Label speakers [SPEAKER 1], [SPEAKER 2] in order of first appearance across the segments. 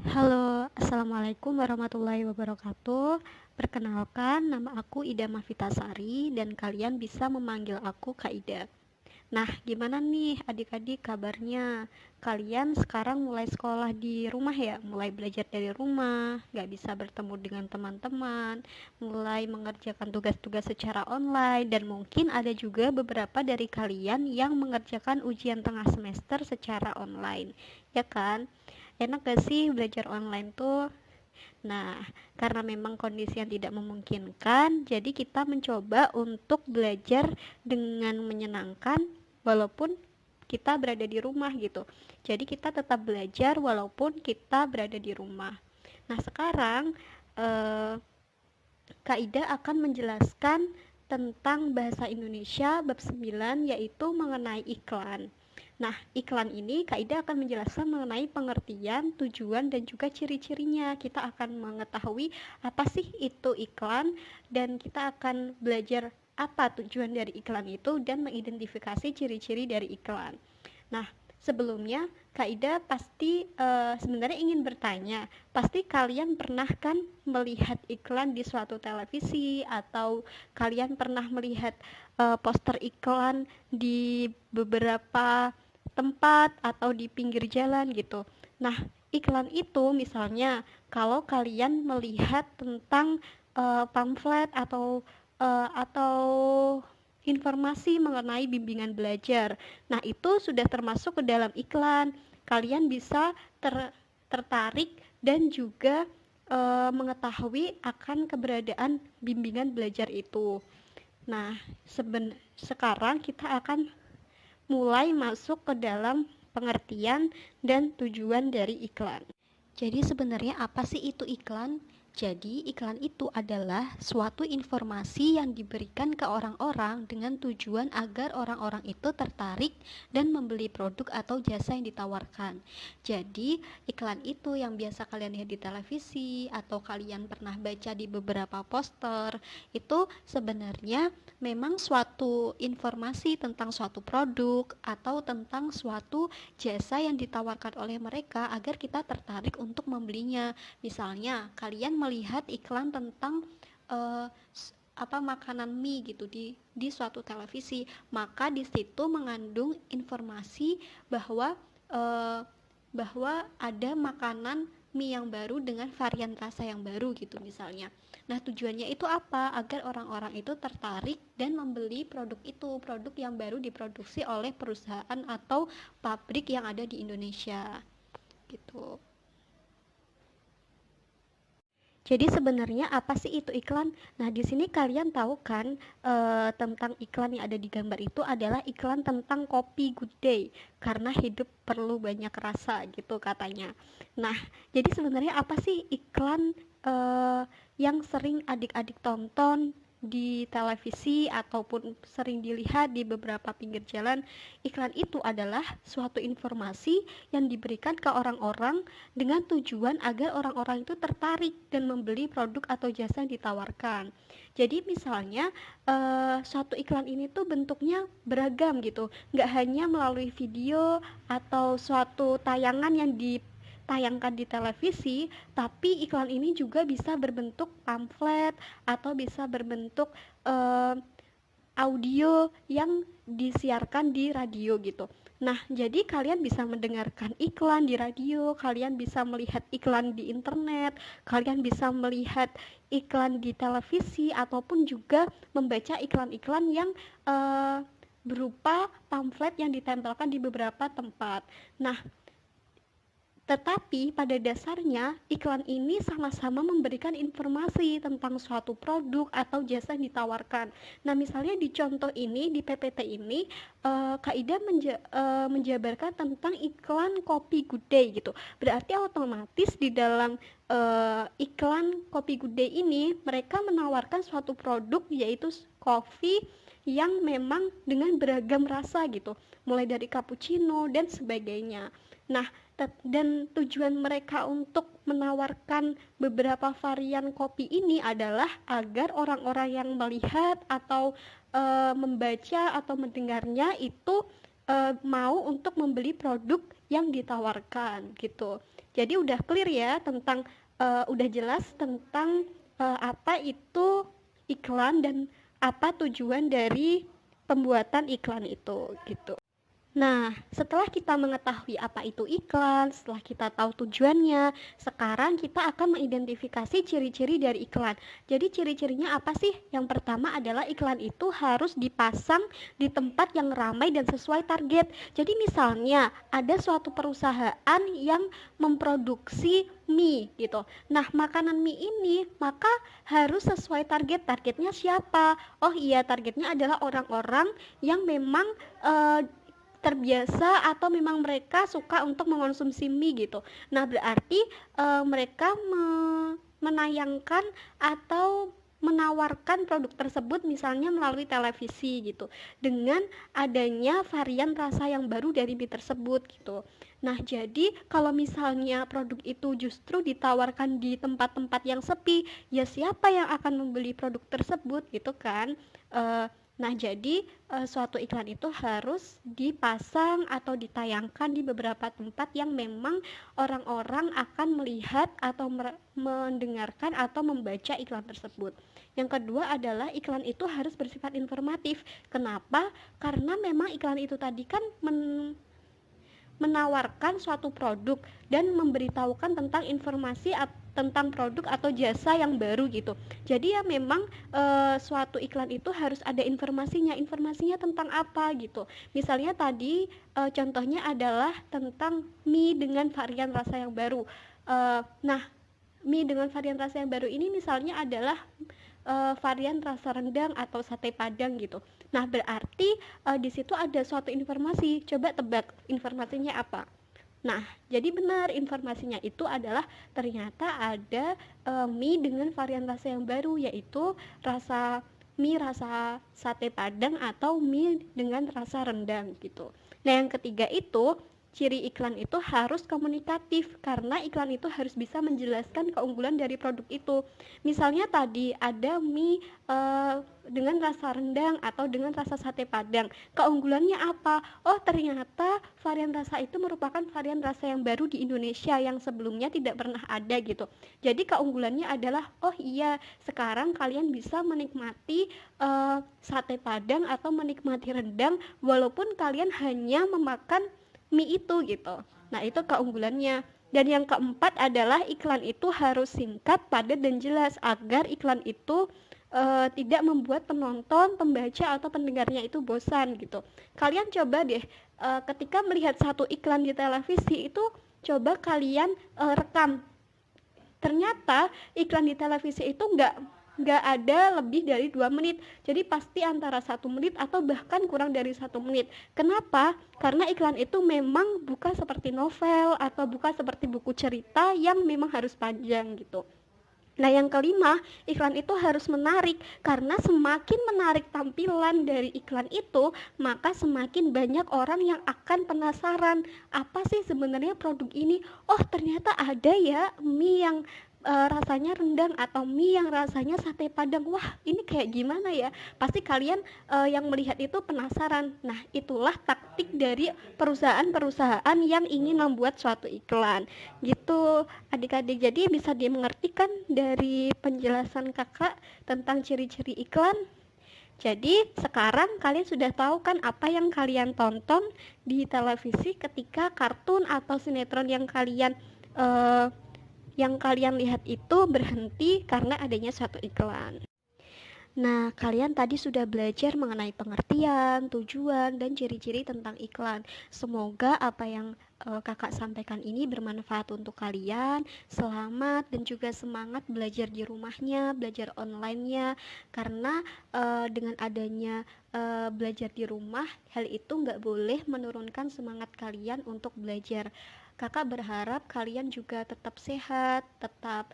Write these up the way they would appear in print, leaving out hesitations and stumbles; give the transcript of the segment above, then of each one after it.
[SPEAKER 1] Halo, Assalamualaikum warahmatullahi wabarakatuh. Perkenalkan, nama aku Ida Mafitasari dan kalian bisa memanggil aku Kak Ida. Nah, gimana nih adik-adik kabarnya? Kalian sekarang mulai sekolah di rumah ya? Mulai belajar dari rumah, gak bisa bertemu dengan teman-teman, mulai mengerjakan tugas-tugas secara online, dan mungkin ada juga beberapa dari kalian yang mengerjakan ujian tengah semester secara online, ya kan? Enak gak sih belajar online tuh? Nah, karena memang kondisi yang tidak memungkinkan, jadi kita mencoba untuk belajar dengan menyenangkan walaupun kita berada di rumah gitu. Jadi kita tetap belajar walaupun kita berada di rumah. Nah, sekarang eh, Kak Ida akan menjelaskan tentang bahasa Indonesia bab 9 yaitu mengenai iklan. Nah, iklan ini Kak Ida akan menjelaskan mengenai pengertian, tujuan, dan juga ciri-cirinya. Kita akan mengetahui apa sih itu iklan dan kita akan belajar apa tujuan dari iklan itu dan mengidentifikasi ciri-ciri dari iklan. Nah, sebelumnya Kak Ida pasti sebenarnya ingin bertanya, pasti kalian pernah kan melihat iklan di suatu televisi atau kalian pernah melihat poster iklan di beberapa tempat atau di pinggir jalan gitu. Nah, iklan itu misalnya kalau kalian melihat tentang pamflet atau informasi mengenai bimbingan belajar. Nah, itu sudah termasuk ke dalam iklan. Kalian bisa tertarik dan juga mengetahui akan keberadaan bimbingan belajar itu. Nah, sekarang kita akan mulai masuk ke dalam pengertian dan tujuan dari iklan. Jadi sebenarnya apa sih itu iklan? Jadi iklan itu adalah suatu informasi yang diberikan ke orang-orang dengan tujuan agar orang-orang itu tertarik dan membeli produk atau jasa yang ditawarkan. Jadi iklan itu yang biasa kalian lihat di televisi atau kalian pernah baca di beberapa poster, itu sebenarnya memang suatu informasi tentang suatu produk atau tentang suatu jasa yang ditawarkan oleh mereka agar kita tertarik untuk membelinya. Misalnya kalian melihat iklan tentang uh, makanan mie gitu di suatu televisi, maka di situ mengandung informasi bahwa uh, bahwa ada makanan mie yang baru dengan varian rasa yang baru gitu misalnya. Nah, tujuannya itu apa? Agar orang-orang itu tertarik dan membeli produk itu, produk yang baru diproduksi oleh perusahaan atau pabrik yang ada di Indonesia gitu. Jadi sebenarnya apa sih itu iklan? Nah, di sini kalian tahu kan tentang iklan yang ada di gambar itu adalah iklan tentang kopi Good Day karena hidup perlu banyak rasa gitu katanya. Nah, jadi sebenarnya apa sih iklan eh, yang sering adik-adik tonton di televisi ataupun sering dilihat di beberapa pinggir jalan? Iklan itu adalah suatu informasi yang diberikan ke orang-orang dengan tujuan agar orang-orang itu tertarik dan membeli produk atau jasa yang ditawarkan. Jadi misalnya suatu iklan ini tuh bentuknya beragam gitu, nggak hanya melalui video atau suatu tayangan yang ditayangkan di televisi, tapi iklan ini juga bisa berbentuk pamflet atau bisa berbentuk eh, audio yang disiarkan di radio gitu. Nah, jadi kalian bisa mendengarkan iklan di radio, kalian bisa melihat iklan di internet, kalian bisa melihat iklan di televisi ataupun juga membaca iklan-iklan yang berupa pamflet yang ditempelkan di beberapa tempat. Nah, tetapi pada dasarnya iklan ini sama-sama memberikan informasi tentang suatu produk atau jasa yang ditawarkan. Nah, misalnya di contoh ini di PPT ini Kak Ida menjabarkan tentang iklan kopi Good Day gitu. Berarti otomatis di dalam iklan kopi Good Day ini mereka menawarkan suatu produk yaitu kopi yang memang dengan beragam rasa gitu, mulai dari cappuccino dan sebagainya. Nah, dan tujuan mereka untuk menawarkan beberapa varian kopi ini adalah agar orang-orang yang melihat atau membaca atau mendengarnya itu mau untuk membeli produk yang ditawarkan gitu. Jadi udah clear ya tentang udah jelas tentang apa itu iklan dan apa tujuan dari pembuatan iklan itu gitu. Nah, setelah kita mengetahui apa itu iklan, setelah kita tahu tujuannya, sekarang kita akan mengidentifikasi ciri-ciri dari iklan. Jadi ciri-cirinya apa sih? Yang pertama adalah iklan itu harus dipasang di tempat yang ramai dan sesuai target. Jadi misalnya ada suatu perusahaan yang memproduksi mie gitu. Nah, makanan mie ini maka harus sesuai target. Targetnya siapa? Oh iya, targetnya adalah orang-orang yang memang terbiasa atau memang mereka suka untuk mengonsumsi mie gitu. Nah, berarti mereka menayangkan atau menawarkan produk tersebut misalnya melalui televisi gitu dengan adanya varian rasa yang baru dari mie tersebut gitu. Nah, jadi kalau misalnya produk itu justru ditawarkan di tempat-tempat yang sepi, ya siapa yang akan membeli produk tersebut gitu kan? Eh, Nah, jadi suatu iklan itu harus dipasang atau ditayangkan di beberapa tempat yang memang orang-orang akan melihat atau mendengarkan atau membaca iklan tersebut. Yang kedua adalah iklan itu harus bersifat informatif. Kenapa? Karena memang iklan itu tadi kan menawarkan suatu produk dan memberitahukan tentang informasi tentang produk atau jasa yang baru gitu. Jadi ya memang suatu iklan itu harus ada informasinya. Informasinya tentang apa gitu. Misalnya tadi contohnya adalah tentang mie dengan varian rasa yang baru. Nah, mie dengan varian rasa yang baru ini misalnya adalah varian rasa rendang atau sate padang gitu. Nah, berarti di situ ada suatu informasi. Coba tebak informasinya apa? Nah, jadi benar informasinya itu adalah ternyata ada mie dengan varian rasa yang baru, yaitu mie rasa sate padang atau mie dengan rasa rendang gitu. Nah, yang ketiga itu ciri iklan itu harus komunikatif karena iklan itu harus bisa menjelaskan keunggulan dari produk itu. Misalnya tadi ada mie dengan rasa rendang atau dengan rasa sate padang. Keunggulannya apa? Oh, ternyata varian rasa itu merupakan varian rasa yang baru di Indonesia yang sebelumnya tidak pernah ada gitu. Jadi keunggulannya adalah oh iya, sekarang kalian bisa menikmati sate padang atau menikmati rendang walaupun kalian hanya memakan mie itu gitu. Nah, itu keunggulannya. Dan yang keempat adalah iklan itu harus singkat, padat dan jelas agar iklan itu tidak membuat penonton, pembaca atau pendengarnya itu bosan gitu. Kalian coba deh ketika melihat satu iklan di televisi itu coba kalian rekam. Ternyata iklan di televisi itu nggak ada lebih dari 2 menit, jadi pasti antara 1 menit atau bahkan kurang dari 1 menit. Kenapa? Karena iklan itu memang bukan seperti novel atau bukan seperti buku cerita yang memang harus panjang gitu. Nah, yang kelima, iklan itu harus menarik karena semakin menarik tampilan dari iklan itu, maka semakin banyak orang yang akan penasaran apa sih sebenarnya produk ini. Oh, ternyata ada ya mie yang rasanya rendang atau mie yang rasanya sate padang. Wah, ini kayak gimana ya? Pasti kalian yang melihat itu penasaran. Nah, itulah taktik dari perusahaan-perusahaan yang ingin membuat suatu iklan. Gitu, adik-adik. Jadi bisa dimengerti kan dari penjelasan kakak tentang ciri-ciri iklan. Jadi sekarang kalian sudah tahu kan apa yang kalian tonton di televisi ketika kartun atau sinetron eh, yang kalian lihat itu berhenti karena adanya suatu iklan. Nah, kalian tadi sudah belajar mengenai pengertian, tujuan, dan ciri-ciri tentang iklan. Semoga apa yang kakak sampaikan ini bermanfaat untuk kalian. Selamat dan juga semangat belajar di rumahnya, belajar online-nya. Karena dengan adanya belajar di rumah, hal itu nggak boleh menurunkan semangat kalian untuk belajar. Kakak berharap kalian juga tetap sehat, tetap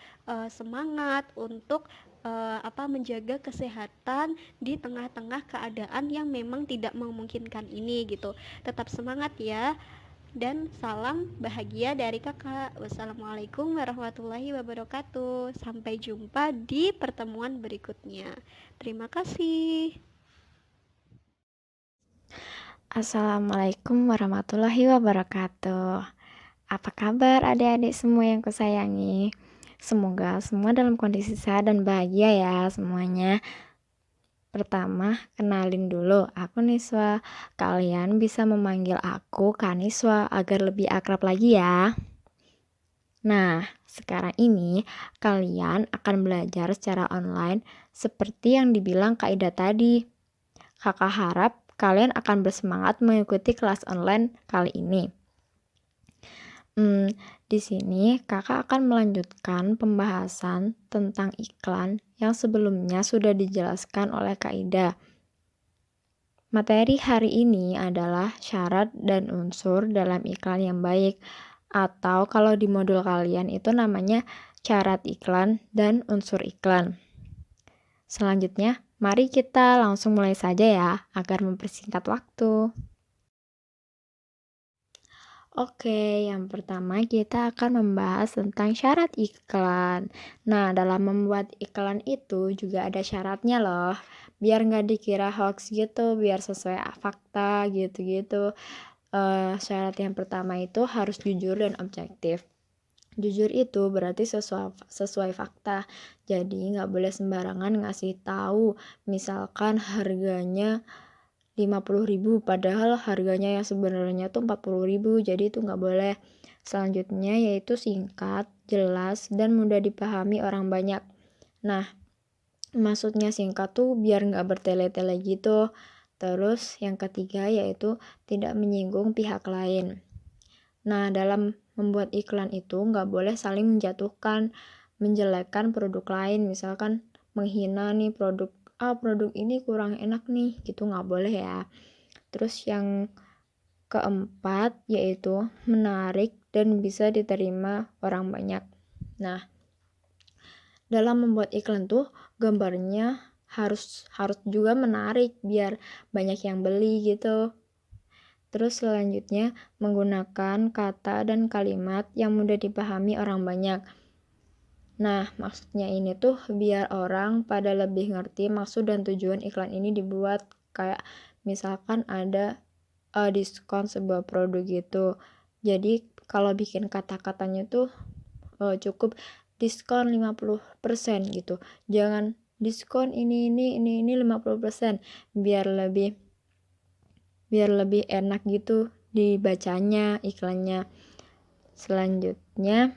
[SPEAKER 1] semangat untuk menjaga kesehatan di tengah-tengah keadaan yang memang tidak memungkinkan ini gitu. Tetap semangat ya. Dan salam bahagia dari kakak. Wassalamualaikum warahmatullahi wabarakatuh. Sampai jumpa di pertemuan berikutnya. Terima kasih.
[SPEAKER 2] Assalamualaikum warahmatullahi wabarakatuh. Apa kabar adik-adik semua yang kusayangi? Semoga semua dalam kondisi sehat dan bahagia ya semuanya. Pertama, kenalin dulu, aku Niswa. Kalian bisa memanggil aku Kaniswa agar lebih akrab lagi ya. Nah, sekarang ini kalian akan belajar secara online seperti yang dibilang Kak Ida tadi. Kakak harap kalian akan bersemangat mengikuti kelas online kali ini. Di sini kakak akan melanjutkan pembahasan tentang iklan yang sebelumnya sudah dijelaskan oleh Kak Ida. Materi hari ini adalah syarat dan unsur dalam iklan yang baik, atau kalau di modul kalian itu namanya syarat iklan dan unsur iklan. Selanjutnya, mari kita langsung mulai saja ya, agar mempersingkat waktu. Oke, yang pertama kita akan membahas tentang syarat iklan. Nah, dalam membuat iklan itu juga ada syaratnya loh. Biar nggak dikira hoax gitu, biar sesuai fakta gitu-gitu. Syarat yang pertama itu harus jujur dan objektif. Jujur itu berarti sesuai fakta. Jadi nggak boleh sembarangan ngasih tahu. Misalkan harganya 50.000 padahal harganya yang sebenarnya tuh 40.000, jadi itu nggak boleh. Selanjutnya yaitu singkat, jelas, dan mudah dipahami orang banyak. Nah, maksudnya singkat tuh biar nggak bertele-tele gitu. Terus yang ketiga yaitu tidak menyinggung pihak lain. Nah, dalam membuat iklan itu nggak boleh saling menjatuhkan, menjelekkan produk lain, misalkan menghina nih produk ini kurang enak nih, gitu nggak boleh ya. Terus yang keempat yaitu menarik dan bisa diterima orang banyak. Nah, dalam membuat iklan tuh gambarnya harus juga menarik biar banyak yang beli gitu. Terus selanjutnya menggunakan kata dan kalimat yang mudah dipahami orang banyak. Nah, maksudnya ini tuh biar orang pada lebih ngerti maksud dan tujuan iklan ini dibuat. Kayak misalkan ada diskon sebuah produk gitu. Jadi kalau bikin kata-katanya tuh cukup diskon 50% gitu. Jangan diskon ini 50%, biar lebih enak gitu dibacanya iklannya. Selanjutnya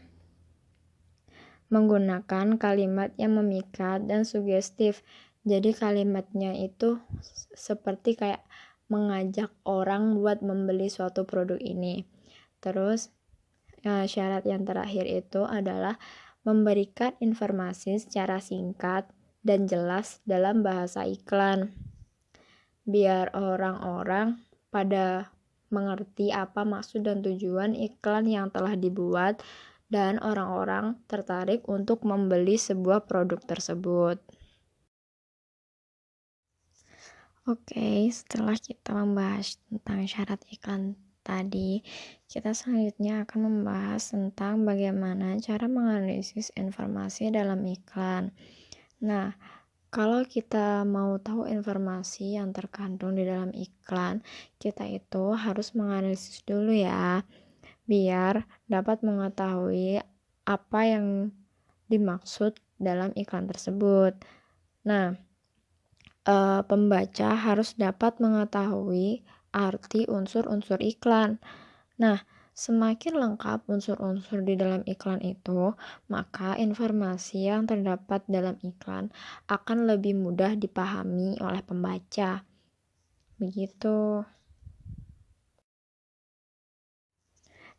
[SPEAKER 2] menggunakan kalimat yang memikat dan sugestif. Jadi kalimatnya itu seperti kayak mengajak orang buat membeli suatu produk ini. Terus syarat yang terakhir itu adalah memberikan informasi secara singkat dan jelas dalam bahasa iklan. Biar orang-orang pada mengerti apa maksud dan tujuan iklan yang telah dibuat dan orang-orang tertarik untuk membeli sebuah produk tersebut. Oke, setelah kita membahas tentang syarat iklan tadi, kita selanjutnya akan membahas tentang bagaimana cara menganalisis informasi dalam iklan. Nah, kalau kita mau tahu informasi yang terkandung di dalam iklan, kita itu harus menganalisis dulu ya, biar dapat mengetahui apa yang dimaksud dalam iklan tersebut. Nah, pembaca harus dapat mengetahui arti unsur-unsur iklan. Nah, semakin lengkap unsur-unsur di dalam iklan itu, maka informasi yang terdapat dalam iklan akan lebih mudah dipahami oleh pembaca. Begitu.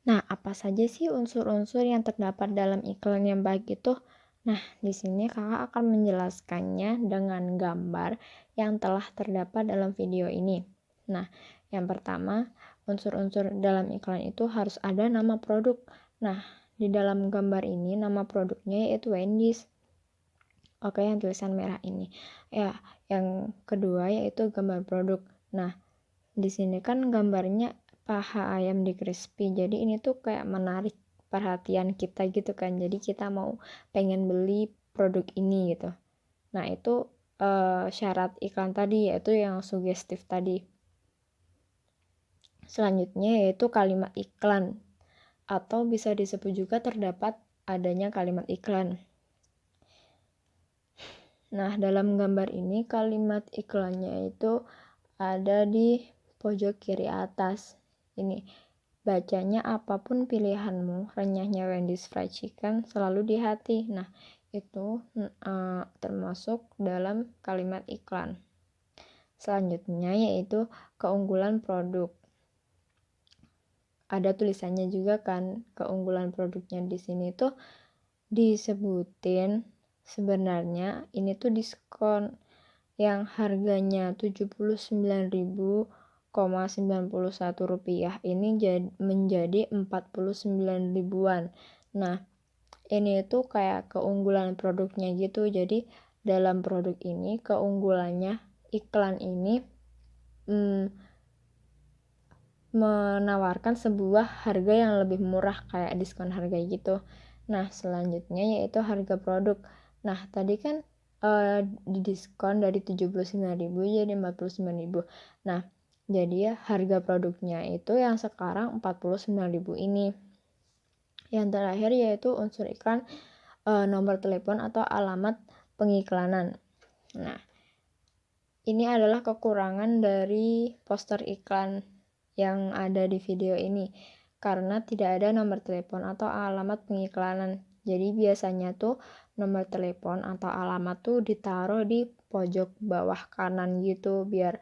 [SPEAKER 2] Nah, apa saja sih unsur-unsur yang terdapat dalam iklan yang baik itu? Nah, di sini kakak akan menjelaskannya dengan gambar yang telah terdapat dalam video ini. Nah, yang pertama, unsur-unsur dalam iklan itu harus ada nama produk. Nah, di dalam gambar ini nama produknya yaitu Wendy's. Oke, yang tulisan merah ini. Ya, yang kedua yaitu gambar produk. Nah, di sini kan gambarnya paha ayam di crispy, jadi ini tuh kayak menarik perhatian kita gitu kan, jadi kita mau pengen beli produk ini gitu. Nah, itu syarat iklan tadi yaitu yang sugestif tadi. Selanjutnya yaitu kalimat iklan, atau bisa disebut juga terdapat adanya kalimat iklan. Nah, dalam gambar ini kalimat iklannya itu ada di pojok kiri atas. Ini bacanya, apapun pilihanmu, renyahnya Wendy's Fried Chicken selalu di hati. Nah, itu termasuk dalam kalimat iklan. Selanjutnya yaitu keunggulan produk. Ada tulisannya juga kan, keunggulan produknya di sini tuh disebutin sebenarnya ini tuh diskon yang harganya Rp79.091 ini menjadi Rp49.000-an. Nah, ini tuh kayak keunggulan produknya gitu. Jadi dalam produk ini keunggulannya, iklan ini menawarkan sebuah harga yang lebih murah, kayak diskon harga gitu. Nah, selanjutnya yaitu harga produk. Nah, tadi kan didiskon dari 79.000 jadi 49.000. Nah, jadi ya harga produknya itu yang sekarang 49.000 ini. Yang terakhir yaitu unsur iklan, nomor telepon atau alamat pengiklanan. Nah, ini adalah kekurangan dari poster iklan yang ada di video ini, karena tidak ada nomor telepon atau alamat pengiklanan. Jadi biasanya tuh nomor telepon atau alamat tuh ditaruh di pojok bawah kanan gitu, biar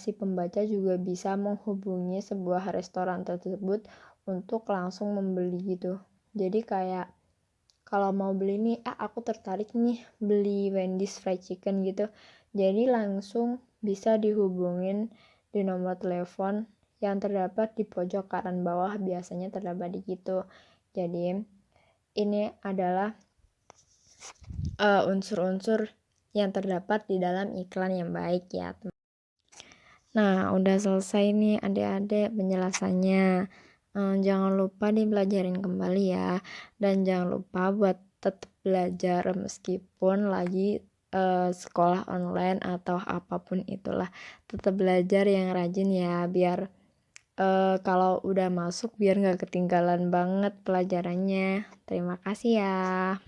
[SPEAKER 2] si pembaca juga bisa menghubungi sebuah restoran tersebut untuk langsung membeli gitu. Jadi kayak kalau mau beli nih, aku tertarik nih beli Wendy's Fried Chicken gitu, jadi langsung bisa dihubungin di nomor telepon yang terdapat di pojok kanan bawah, biasanya terdapat di gitu. Jadi ini adalah unsur-unsur yang terdapat di dalam iklan yang baik ya. Nah, udah selesai nih adik-adik penjelasannya. Jangan lupa dipelajarin kembali ya, dan jangan lupa buat tetap belajar meskipun lagi sekolah online atau apapun itulah, tetap belajar yang rajin ya, biar kalau udah masuk biar nggak ketinggalan banget pelajarannya. Terima kasih ya.